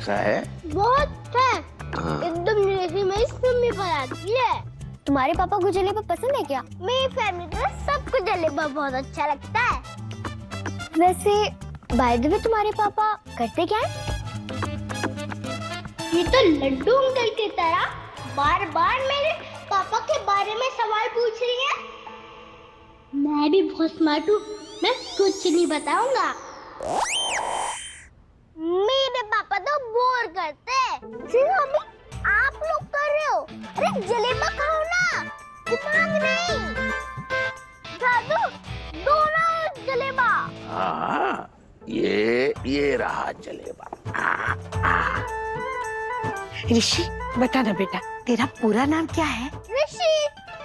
कैसा है? बहुत है। एकदम जैसी मेरी मम्मी बनाती है। तुम्हारे पापा को जलेबा पसंद है क्या? मेरी फैमिली में सबको जलेबा बहुत अच्छा लगता है। वैसे बाय द वे तुम्हारे पापा करते क्या है? ये तो लड्डू अंकल की तरह बार बार मेरे पापा के बारे में सवाल पूछ रही है। मैं भी बहुत स्मार्ट हूँ, मैं कुछ नहीं बताऊंगा। मेरे पापा तो बोर करते हैं। सिर्फ अभी आप लोग कर रहे हो। अरे जलेबा खाओ ना, दिमाग नहीं। दादू दो ना जलेबा। हाँ, ये रहा जलेबा। ऋषि बता ना बेटा, तेरा पूरा नाम क्या है? ऋषि।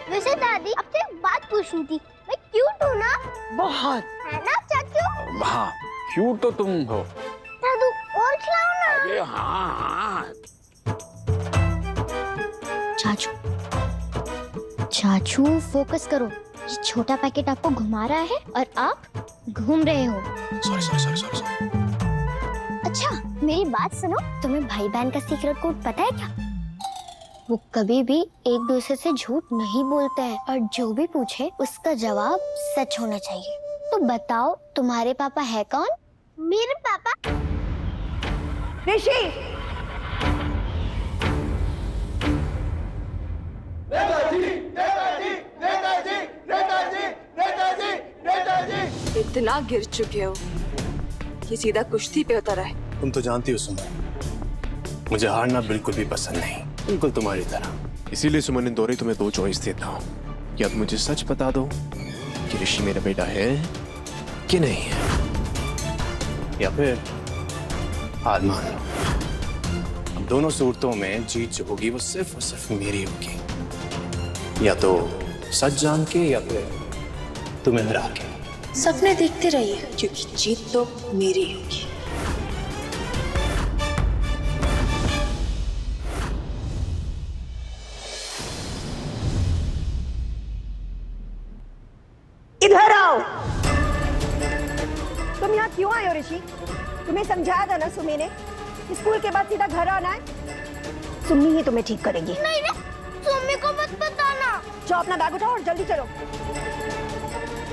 वैसे दादी आपसे एक बात पूछनी थी, मैं क्यूट हूँ ना? बहुत। है ना चाचू? हाँ, क्यूट तो तुम हो। दादू और खिलाओ ना। अरे हाँ। चाचू फोकस करो। ये छोटा पैकेट आपको घुमा रहा है और आप घूम रहे हो। सॉरी। अच्छा मेरी बात सुनो, तुम्हें भाई बहन का सीक्रेट कोड पता है क्या? वो कभी भी एक दूसरे से झूठ नहीं बोलते हैं और जो भी पूछे उसका जवाब सच होना चाहिए। तो बताओ तुम्हारे पापा है कौन? मेरे पापा। ऋषि इतना गिर चुके हो कि सीधा कुश्ती पे उतर है। तुम तो जानती हो सुमन, मुझे हारना बिल्कुल भी पसंद नहीं, बिल्कुल तुम्हारी तरह। इसीलिए सुमन इंदौरी तुम्हें दो चॉइस देता हूँ, या तुम मुझे सच बता दो कि ऋषि मेरा बेटा है कि नहीं है, या फिर हार मान लो। अब दोनों सूरतों में जीत जो होगी वो सिर्फ और सिर्फ मेरी होगी, या तो सच जान के या फिर तुम्हें हरा के। सपने देखते रहिए क्योंकि जीत तो मेरी होगी। इधर आओ। तुम यहाँ क्यों आए हो ऋषि? तुम्हें समझाया था ना सुमी ने, स्कूल के बाद सीधा घर आना है। सुमी ही तुम्हें ठीक करेगी। नहीं रे, सुमी को मत बताना। जाओ अपना बैग उठाओ और जल्दी चलो।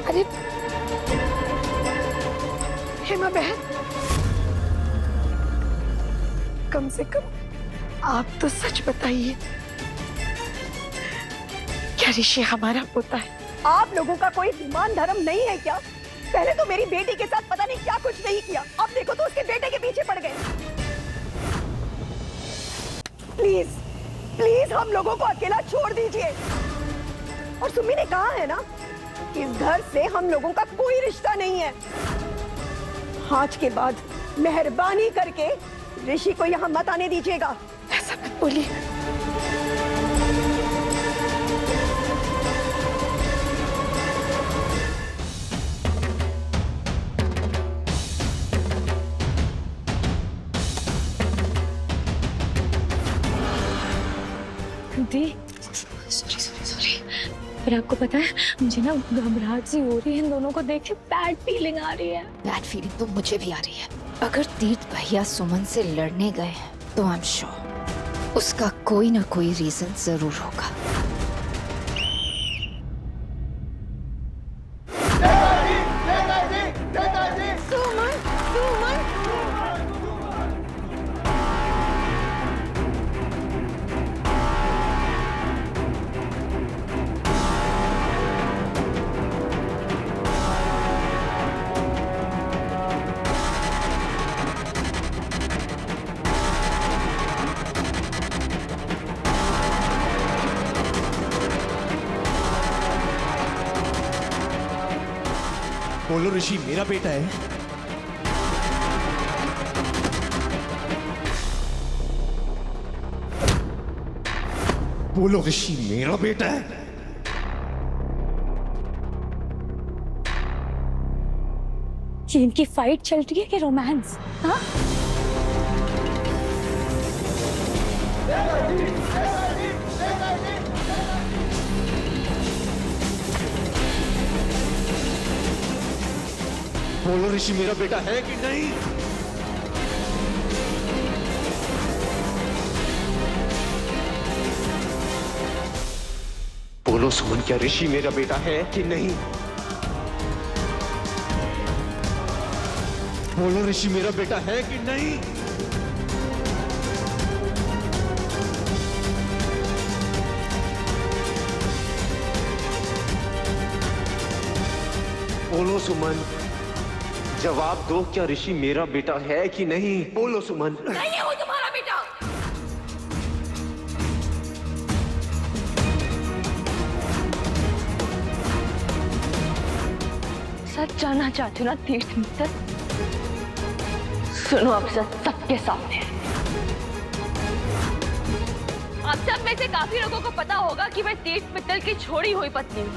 अरे हेमा बहन, कम से कम आप तो सच बताइए, क्या ऋषि हमारा पोता है? आप लोगों का कोई ईमान धर्म नहीं है क्या? पहले तो मेरी बेटी के साथ पता नहीं क्या कुछ नहीं किया, अब देखो तो उसके बेटे के पीछे पड़ गए। प्लीज प्लीज हम लोगों को अकेला छोड़ दीजिए। और सुमी ने कहा है ना, इस घर से हम लोगों का कोई रिश्ता नहीं है। आज के बाद मेहरबानी करके ऋषि को यहाँ मत आने दीजिएगा। ऐसा मत बोलिए। सॉरी। पर आपको पता है, मुझे ना घबराहट सी हो रही है, इन दोनों को देख के बैड फीलिंग आ रही है। बैड फीलिंग तो मुझे भी आ रही है। अगर तीर्थ भैया सुमन से लड़ने गए हैं तो आई एम श्योर उसका कोई ना कोई रीजन जरूर होगा। बोलो ऋषि मेरा बेटा है। बोलो ऋषि मेरा बेटा है। ये इनकी फाइट चल रही है कि रोमांस? हाँ? बोलो ऋषि मेरा बेटा है कि नहीं? बोलो सुमन, क्या ऋषि मेरा बेटा है कि नहीं? बोलो, ऋषि मेरा बेटा है कि नहीं? बोलो सुमन, जवाब दो, क्या ऋषि मेरा बेटा है कि नहीं? बोलो सुमन। नहीं है वो तुम्हारा बेटा। सच जानना चाहते हो ना तीर्थ मित्तर? सुनो अब सच सबके सामने। आप सब में से काफी लोगों को पता होगा कि मैं तीर्थ मित्तल की छोड़ी हुई पत्नी हूँ।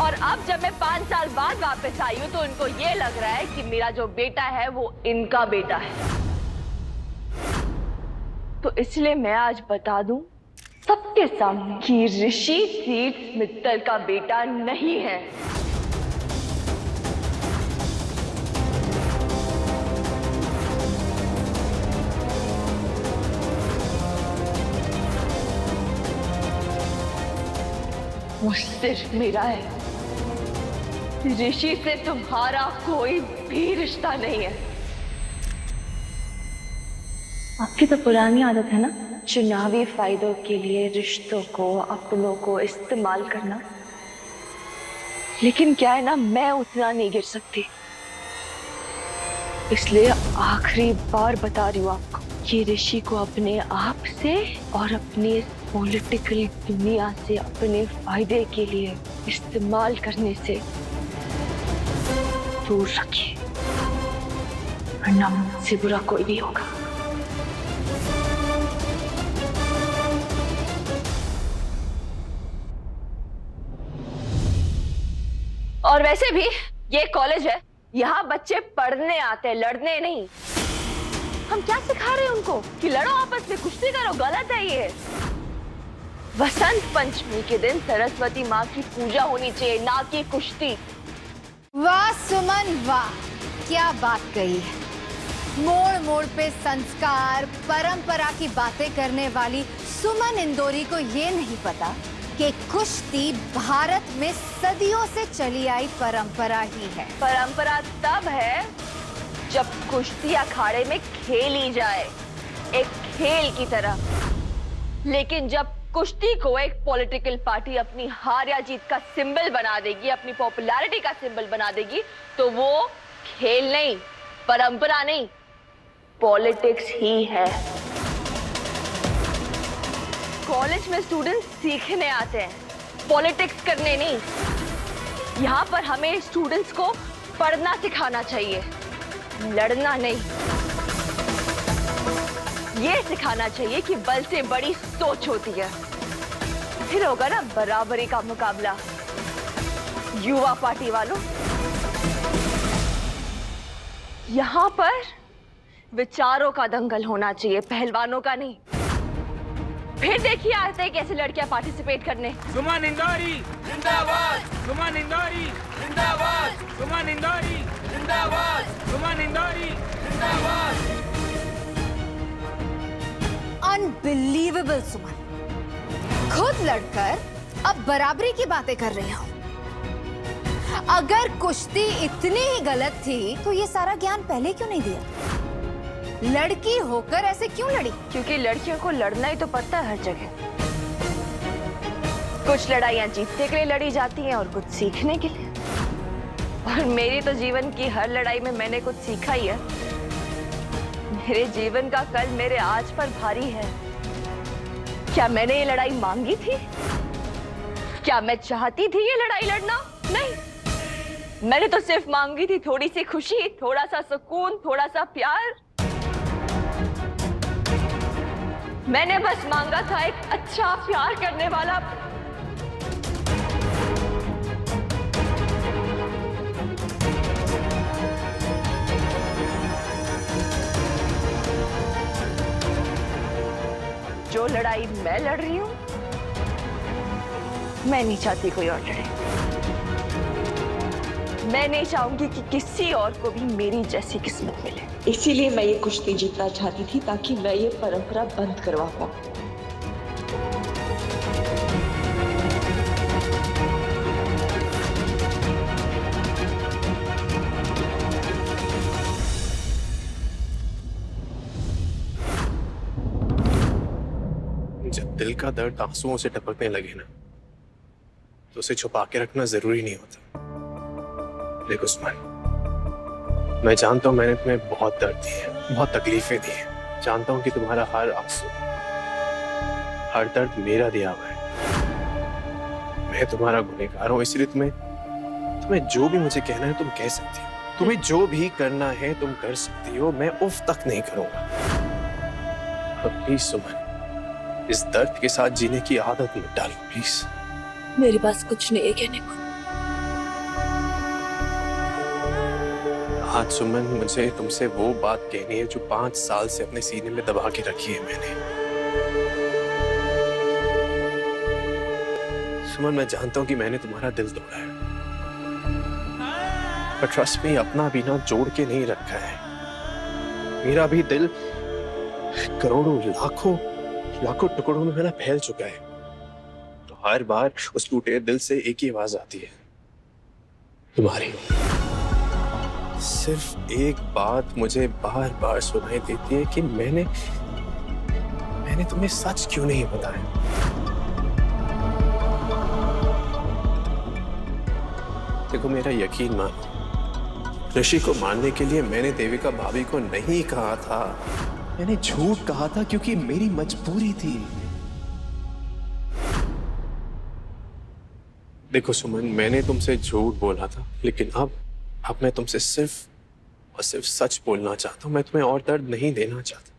और अब जब मैं 5 साल बाद वापस आई हूँ तो इनको ये लग रहा है कि मेरा जो बेटा है वो इनका बेटा है। तो इसलिए मैं आज बता दूं सबके सामने कि ऋषि तीर्थ मित्तल का बेटा नहीं है। वो सिर्फ मेरा है। ऋषि से तुम्हारा कोई भी रिश्ता नहीं है। आपकी तो पुरानी आदत है ना, चुनावी फायदों के लिए रिश्तों को, अपनों को इस्तेमाल करना। लेकिन क्या है ना, मैं उतना नहीं गिर सकती। इसलिए आखिरी बार बता रही हूँ आपको कि ऋषि को अपने आप से और अपनी पॉलिटिकल दुनिया से अपने फायदे के लिए इस्तेमाल करने से दूर रखिए, वरना मुझसे बुरा कोई नहीं होगा। और वैसे भी ये कॉलेज है, यहाँ बच्चे पढ़ने आते हैं, लड़ने नहीं। हम क्या सिखा रहे हैं उनको कि लड़ो आपस में, कुश्ती करो? गलत है ये। वसंत पंचमी के दिन सरस्वती माँ की पूजा होनी चाहिए, ना कि कुश्ती। वाह सुमन वाह, क्या बात कही है। मोड़ मोड़ पे संस्कार, परंपरा की बातें करने वाली सुमन इंदौरी को ये नहीं पता कि कुश्ती भारत में सदियों से चली आई परंपरा ही है। परंपरा तब है जब कुश्ती अखाड़े में खेली जाए, एक खेल की तरह। लेकिन जब कुश्ती को एक पॉलिटिकल पार्टी अपनी हार या जीत का सिंबल बना देगी, अपनी पॉपुलैरिटी का सिंबल बना देगी, तो वो खेल नहीं, परंपरा नहीं, पॉलिटिक्स ही है। कॉलेज में स्टूडेंट्स सीखने आते हैं, पॉलिटिक्स करने नहीं। यहाँ पर हमें स्टूडेंट्स को पढ़ना सिखाना चाहिए, लड़ना नहीं। ये सिखाना चाहिए कि बल से बड़ी सोच होती है। फिर होगा ना बराबरी का मुकाबला। युवा पार्टी वालों, यहाँ पर विचारों का दंगल होना चाहिए, पहलवानों का नहीं। फिर देखिए आते हैं कैसे लड़कियां पार्टिसिपेट करने। सुमन इंदौरी जिंदाबाद, सुमन इंदौरी जिंदाबाद, सुमन इंदौरी जिंदाबाद, सुमन इंदौरी जिंदाबाद। अनबिलीवेबल सुमन, खुद लड़कर अब बराबरी की बातें कर रही हो। अगर कुश्ती इतनी ही गलत थी तो ये सारा ज्ञान पहले क्यों नहीं दिया? लड़की होकर ऐसे क्यों लड़ी? क्योंकि लड़कियों को लड़ना ही तो पड़ता है हर जगह। कुछ लड़ाइयां जीतने के लिए लड़ी जाती हैं और कुछ सीखने के लिए। और मेरी तो जीवन की हर लड़ाई में मैंने कुछ सीखा ही है। मेरे जीवन का कल मेरे आज पर भारी है। क्या मैंने ये लड़ाई मांगी थी? क्या मैं चाहती थी ये लड़ाई लड़ना? नहीं, मैंने तो सिर्फ मांगी थी थोड़ी सी खुशी, थोड़ा सा सुकून, थोड़ा सा प्यार। मैंने बस मांगा था एक अच्छा प्यार करने वाला। जो लड़ाई मैं लड़ रही हूं, मैं नहीं चाहती कोई और लड़े। मैं नहीं चाहूंगी कि किसी और को भी मेरी जैसी किस्मत मिले। इसीलिए मैं ये कुश्ती जीतना चाहती थी, ताकि मैं ये परंपरा बंद करवा पाऊं। जब दिल का दर्द आंसुओं से टपकने लगे ना, तो उसे छुपा के रखना जरूरी नहीं होता। देखो सुमन, मैं जानता हूं मैंने तुम्हें बहुत दर्द दिए, बहुत तकलीफें दी हैं। जानता हूं कि तुम्हारा हर आंसू, हर दर्द मेरा दिया हुआ है। मैं तुम्हारा गुनहगार हूं, इसलिए तुम्हें जो भी मुझे कहना है तुम कह सकती हो। तुम्हें जो भी करना है तुम कर सकती हो। मैं उफ तक नहीं करूंगा। प्लीज सुमन, इस दर्द के साथ जीने की आदत मत डालो प्लीज। मेरे पास कुछ नहीं है कहने को। आज सुमन, मुझे तुमसे वो बात कहनी है जो 5 साल से अपने सीने में दबा के रखी है मैंने। सुमन, मैं जानता हूं कि मैंने तुम्हारा दिल तोड़ा है, पर ट्रस्ट में अपना भी ना जोड़ के नहीं रखा है। मेरा भी दिल करोड़ों लाखों टुकड़ों में ना फैल चुका है। तो हर बार उस टूटे दिल से एक ही आवाज आती है, तुम्हारी। सिर्फ एक बात मुझे बार बार सुनाई देती है कि मैंने तुम्हें सच क्यों नहीं बताया। देखो, मेरा यकीन मानो, ऋषि को मारने के लिए मैंने देविका भाभी को नहीं कहा था। मैंने झूठ कहा था क्योंकि मेरी मजबूरी थी। देखो सुमन, मैंने तुमसे झूठ बोला था, लेकिन अब मैं तुमसे सिर्फ और सिर्फ सच बोलना चाहता हूं। मैं तुम्हें और दर्द नहीं देना चाहता।